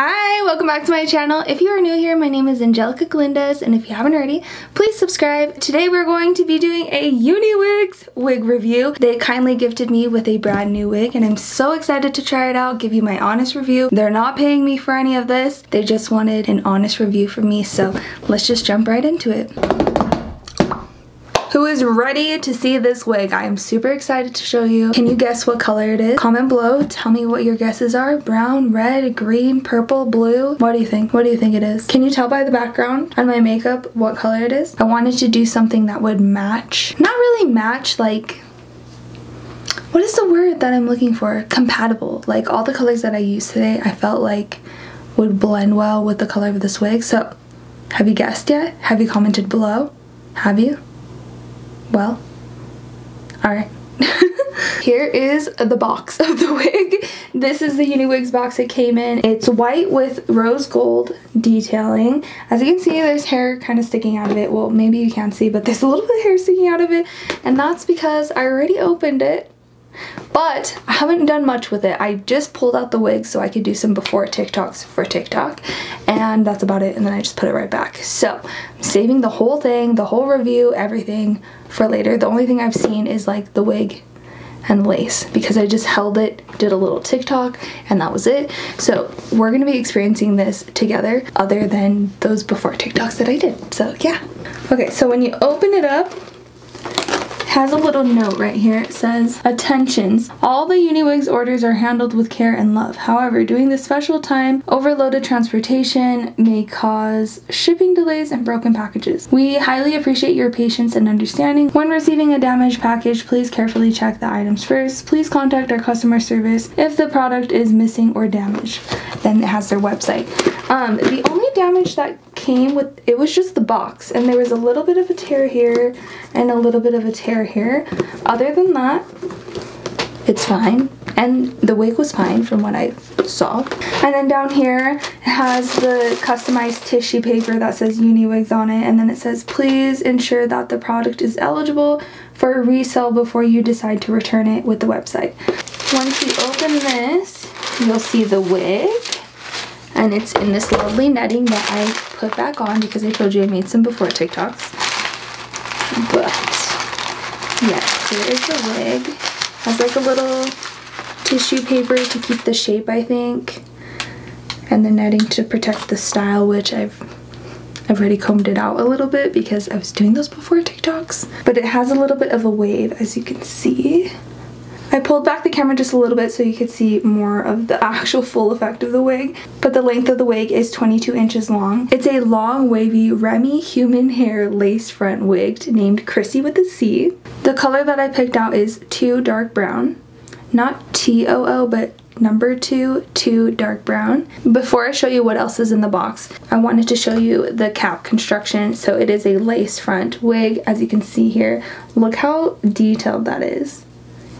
Hi, welcome back to my channel. If you are new here, my name is Angelica Galindez, and if you haven't already, please subscribe. Today we're going to be doing a Uniwigs wig review. They kindly gifted me with a brand new wig, and I'm so excited to try it out, give you my honest review. They're not paying me for any of this. They just wanted an honest review from me, so let's just jump right into it. Who is ready to see this wig? I am super excited to show you. Can you guess what color it is? Comment below, tell me what your guesses are. Brown, red, green, purple, blue. What do you think? What do you think it is? Can you tell by the background and my makeup what color it is? I wanted to do something that would match. Not really match, like, what is the word that I'm looking for? Compatible. Like all the colors that I used today, I felt like would blend well with the color of this wig. So, have you guessed yet? Have you commented below? Have you? Well, alright. Here is the box of the wig. This is the Uniwigs box it came in. It's white with rose gold detailing. As you can see, there's hair kind of sticking out of it. Well, maybe you can't see, but there's a little bit of hair sticking out of it. And that's because I already opened it. But I haven't done much with it. I just pulled out the wig so I could do some before TikToks for TikTok. And that's about it. And then I just put it right back. So I'm saving the whole thing, the whole review, everything for later. The only thing I've seen is like the wig and lace because I just held it, did a little TikTok, and that was it. So we're going to be experiencing this together other than those before TikToks that I did. So yeah. Okay, so when you open it up, has a little note right here. It says, "Attentions, all the Uniwigs orders are handled with care and love. However, during this special time, overloaded transportation may cause shipping delays and broken packages. We highly appreciate your patience and understanding. When receiving a damaged package, please carefully check the items first. Please contact our customer service if the product is missing or damaged." Then it has their website. The only damage that came with it was just the box, and there was a little bit of a tear here and a little bit of a tear here. Other than that, it's fine, and the wig was fine from what I saw. And then down here it has the customized tissue paper that says Uniwigs on it, and then it says, "Please ensure that the product is eligible for resale before you decide to return it with the website." Once you open this, you'll see the wig. And it's in this lovely netting that I put back on because I told you I made some before TikToks. But, yes, here is the wig. Has like a little tissue paper to keep the shape, I think. And the netting to protect the style, which I've already combed it out a little bit because I was doing those before TikToks. But it has a little bit of a wave, as you can see. I pulled back the camera just a little bit so you could see more of the actual full effect of the wig. But the length of the wig is 22 inches long. It's a long, wavy, remy-human hair lace front wig named Chrissy with a C. The color that I picked out is 2 dark brown. Not TOO, but number 2 dark brown. Before I show you what else is in the box, I wanted to show you the cap construction. So it is a lace front wig, as you can see here. Look how detailed that is.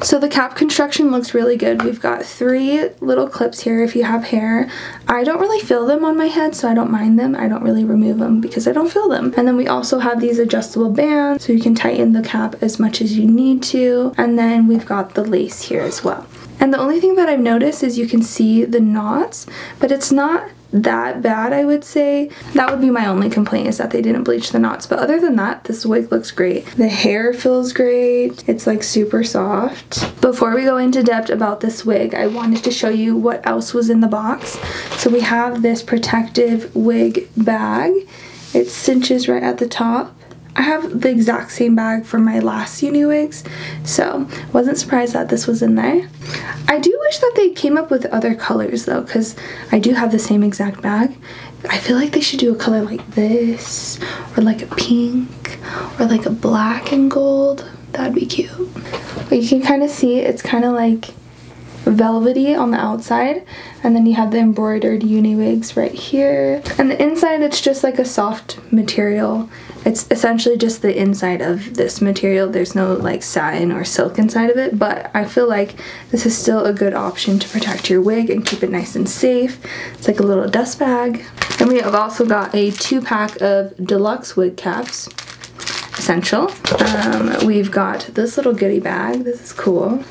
So the cap construction looks really good. We've got 3 little clips here if you have hair. I don't really feel them on my head, so I don't mind them. I don't really remove them because I don't feel them. And then we also have these adjustable bands, so you can tighten the cap as much as you need to. And then we've got the lace here as well. And the only thing that I've noticed is you can see the knots, but it's not that bad, I would say. That would be my only complaint, is that they didn't bleach the knots. But other than that, this wig looks great. The hair feels great. It's like super soft. Before we go into depth about this wig, I wanted to show you what else was in the box. So we have this protective wig bag. It cinches right at the top. I have the exact same bag from my last Uniwigs, so wasn't surprised that this was in there. I do wish that they came up with other colors though, because I do have the same exact bag. I feel like they should do a color like this, or like a pink, or like a black and gold. That'd be cute. But you can kind of see it's kind of like velvety on the outside, and then you have the embroidered Uniwigs right here, and the inside it's just like a soft material. It's essentially just the inside of this material. There's no like satin or silk inside of it, but I feel like this is still a good option to protect your wig and keep it nice and safe. It's like a little dust bag. And we have also got a 2-pack of deluxe wig caps. Essential. We've got this little goodie bag. This is cool.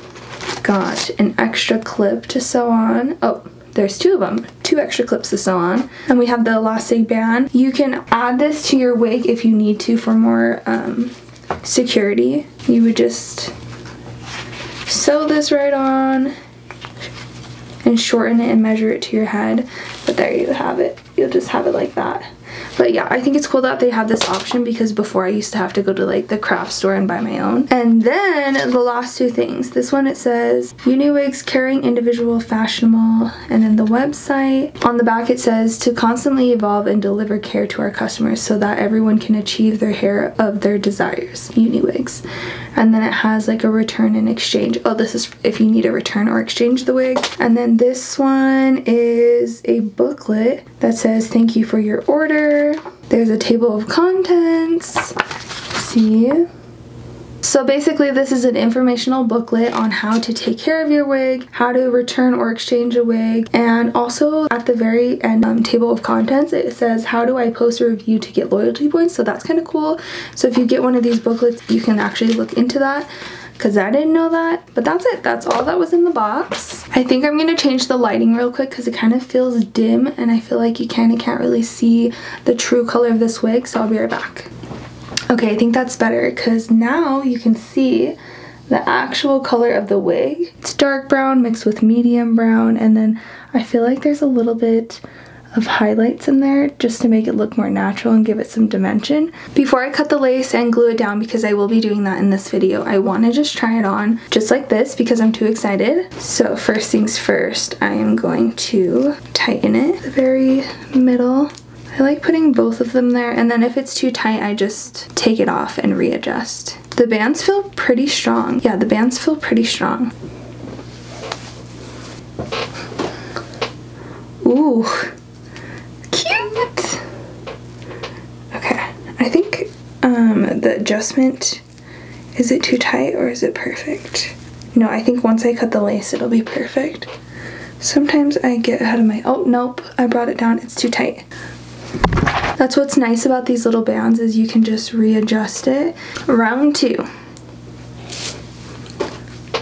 Got an extra clip to sew on. Oh, there's 2 of them, 2 extra clips to sew on. And we have the elastic band. You can add this to your wig if you need to for more security. You would just sew this right on and shorten it and measure it to your head. But there you have it. You'll just have it like that. But yeah, I think it's cool that they have this option because before I used to have to go to like the craft store and buy my own. And then the last 2 things. This one, it says Uniwigs caring, individual, fashionable, and then the website. On the back it says to constantly evolve and deliver care to our customers so that everyone can achieve their hair of their desires. Uniwigs. And then it has like a return and exchange. Oh, this is if you need to return or exchange the wig. And then this one is a booklet that says thank you for your order. There's a table of contents. See? So basically this is an informational booklet on how to take care of your wig, how to return or exchange a wig, and also at the very end table of contents it says how do I post a review to get loyalty points, so that's kind of cool. So if you get one of these booklets you can actually look into that, because I didn't know that. But that's it. That's all that was in the box. I think I'm going to change the lighting real quick because it kind of feels dim and I feel like you kind of can't really see the true color of this wig, so I'll be right back. Okay, I think that's better because now you can see the actual color of the wig. It's dark brown mixed with medium brown, and then I feel like there's a little bit of highlights in there just to make it look more natural and give it some dimension. Before I cut the lace and glue it down, because I will be doing that in this video, I want to just try it on just like this because I'm too excited. So first things first, I am going to tighten it, the very middle. I like putting both of them there, and then if it's too tight I just take it off and readjust. The bands feel pretty strong. Yeah, the bands feel pretty strong. Ooh. Cute! Okay, I think the adjustment, is it too tight or is it perfect? No, I think once I cut the lace it'll be perfect. Sometimes I get ahead of my, oh nope, I brought it down, it's too tight. That's what's nice about these little bands is you can just readjust it. Round 2.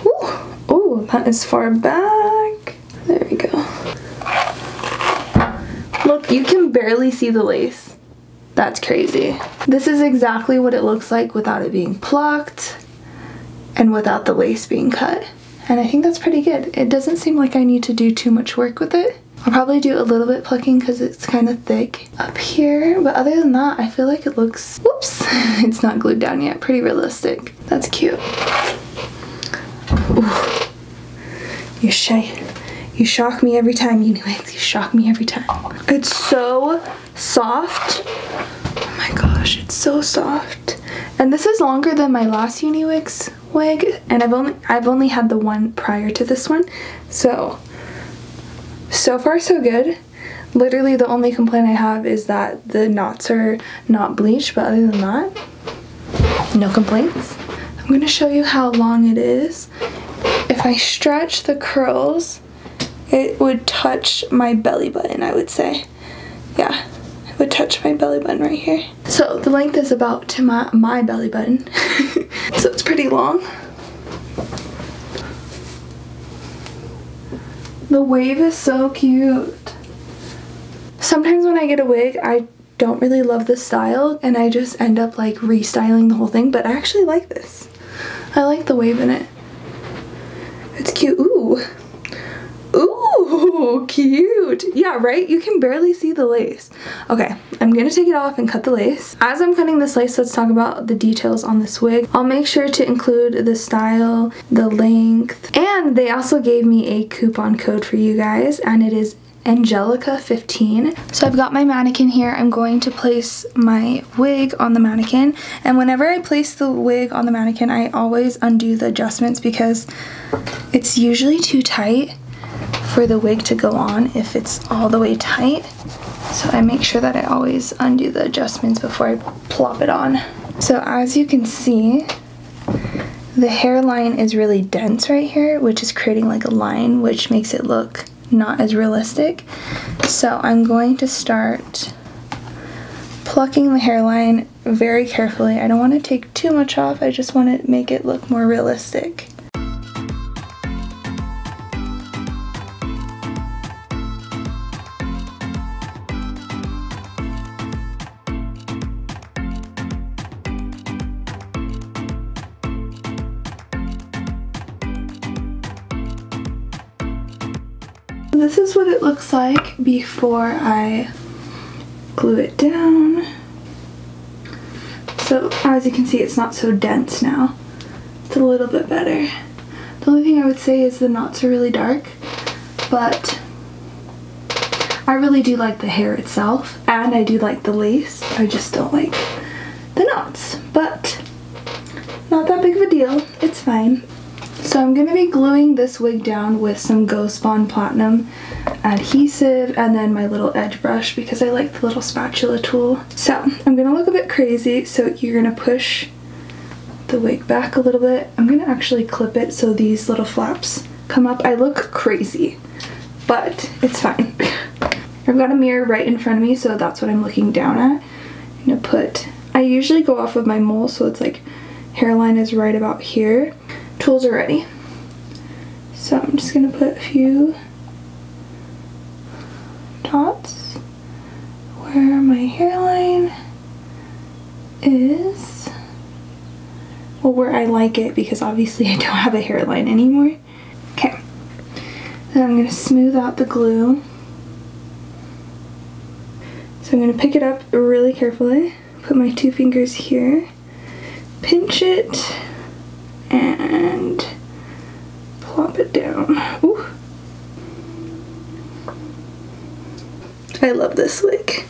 Ooh, ooh, that is far back. There we go. Look, you can barely see the lace. That's crazy. This is exactly what it looks like without it being plucked and without the lace being cut. And I think that's pretty good. It doesn't seem like I need to do too much work with it. I'll probably do a little bit plucking because it's kind of thick up here. But other than that, I feel like it looks, whoops, it's not glued down yet. Pretty realistic. That's cute. Ooh. You're shy. You shock me every time, Uniwigs. You shock me every time. It's so soft. Oh my gosh, it's so soft. And this is longer than my last Uniwigs wig, and I've only had the one prior to this one. So far so good. Literally the only complaint I have is that the knots are not bleached, but other than that, no complaints. I'm gonna show you how long it is. If I stretch the curls, it would touch my belly button, I would say. Yeah, it would touch my belly button right here. So the length is about to my belly button. So it's pretty long. The wave is so cute. Sometimes when I get a wig, I don't really love the style and I just end up like restyling the whole thing, but I actually like this. I like the wave in it. It's cute. Ooh. Ooh, cute. Yeah, right? You can barely see the lace. Okay, I'm gonna take it off and cut the lace. As I'm cutting this lace, let's talk about the details on this wig. I'll make sure to include the style, the length, and they also gave me a coupon code for you guys, and it is Angelica 15. So I've got my mannequin here. I'm going to place my wig on the mannequin, and whenever I place the wig on the mannequin, I always undo the adjustments because it's usually too tight for the wig to go on if it's all the way tight. So I make sure that I always undo the adjustments before I plop it on. So as you can see, the hairline is really dense right here, which is creating like a line, which makes it look not as realistic. So I'm going to start plucking the hairline very carefully. I don't want to take too much off, I just want to make it look more realistic. This is what it looks like before I glue it down. So as you can see, it's not so dense now. It's a little bit better. The only thing I would say is the knots are really dark, but I really do like the hair itself, and I do like the lace. I just don't like the knots, but not that big of a deal. It's fine. So I'm going to be gluing this wig down with some Ghost Bond Platinum adhesive and then my little edge brush because I like the little spatula tool. So I'm going to look a bit crazy, so you're going to push the wig back a little bit. I'm going to actually clip it so these little flaps come up. I look crazy, but it's fine. I've got a mirror right in front of me, so that's what I'm looking down at. I'm going to put, I usually go off of my mole, so it's like hairline is right about here. Tools are ready. So I'm just going to put a few dots where my hairline is. Well, where I like it, because obviously I don't have a hairline anymore. Okay. Then I'm going to smooth out the glue. So I'm going to pick it up really carefully, put my 2 fingers here, pinch it, and plop it down. Ooh. I love this wig.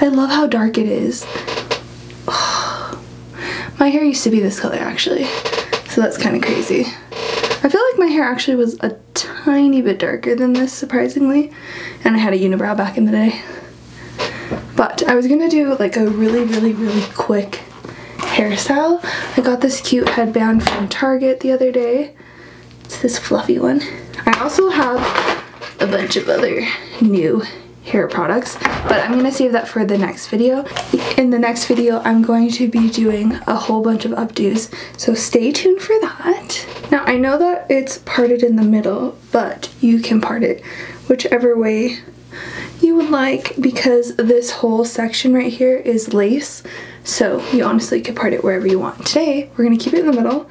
I love how dark it is. Oh. My hair used to be this color actually, so that's kind of crazy. I feel like my hair actually was a tiny bit darker than this, surprisingly, and I had a unibrow back in the day. But I was gonna do like a really quick hairstyle. I got this cute headband from Target the other day. It's this fluffy one. I also have a bunch of other new hair products, but I'm gonna save that for the next video. In the next video, I'm going to be doing a whole bunch of updos, so stay tuned for that. Now, I know that it's parted in the middle, but you can part it whichever way you would like, because this whole section right here is lace, so you honestly could part it wherever you want. Today, we're gonna keep it in the middle.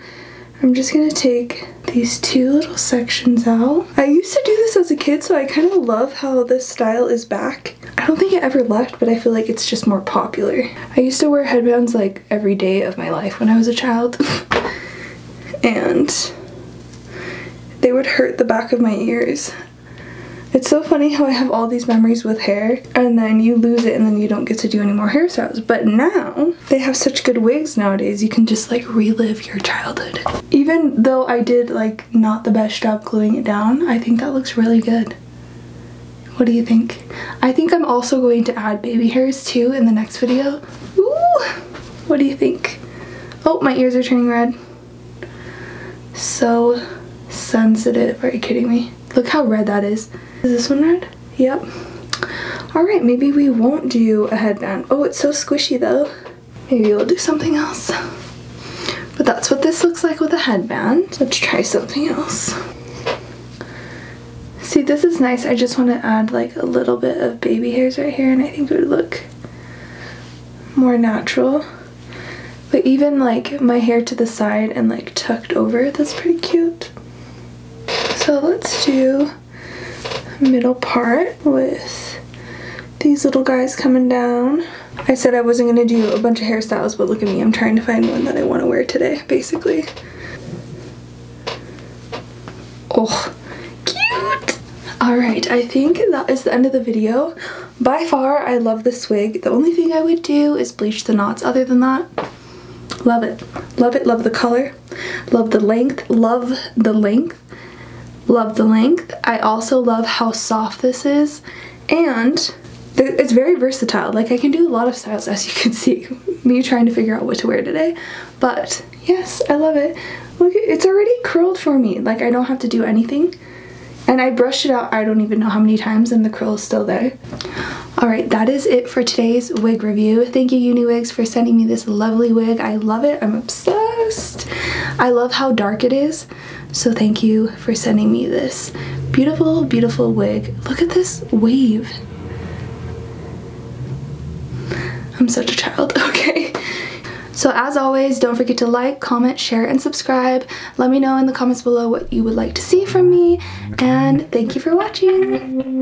I'm just gonna take these 2 little sections out. I used to do this as a kid, so I kind of love how this style is back. I don't think it ever left, but I feel like it's just more popular. I used to wear headbands like every day of my life when I was a child. And they would hurt the back of my ears. It's so funny how I have all these memories with hair and then you lose it and then you don't get to do any more hairstyles. But now they have such good wigs nowadays, you can just like relive your childhood. Even though I did like not the best job gluing it down, I think that looks really good. What do you think? I think I'm also going to add baby hairs too in the next video. Ooh, what do you think? Oh, my ears are turning red. So sensitive, are you kidding me? Look how red that is. Is this one red? Yep. Alright, maybe we won't do a headband. Oh, it's so squishy though. Maybe we'll do something else. But that's what this looks like with a headband. Let's try something else. See, this is nice. I just want to add like a little bit of baby hairs right here, and I think it would look more natural. But even like my hair to the side and like tucked over, that's pretty cute. So let's do middle part with these little guys coming down. I said I wasn't gonna do a bunch of hairstyles, but look at me, I'm trying to find one that I want to wear today, basically. Oh, cute! Alright, I think that is the end of the video. By far, I love this wig. The only thing I would do is bleach the knots. Other than that, love it. Love it, love the color, love the length, love the length. Love the length. I also love how soft this is, and it's very versatile. Like I can do a lot of styles, as you can see. Me trying to figure out what to wear today, but yes, I love it. Look, it's already curled for me. Like I don't have to do anything, and I brushed it out I don't even know how many times, and the curl is still there. Alright, that is it for today's wig review. Thank you, Uniwigs, for sending me this lovely wig. I love it. I'm obsessed. I love how dark it is. So thank you for sending me this beautiful, beautiful wig. Look at this wave. I'm such a child. Okay. So as always, don't forget to like, comment, share, and subscribe. Let me know in the comments below what you would like to see from me, and thank you for watching.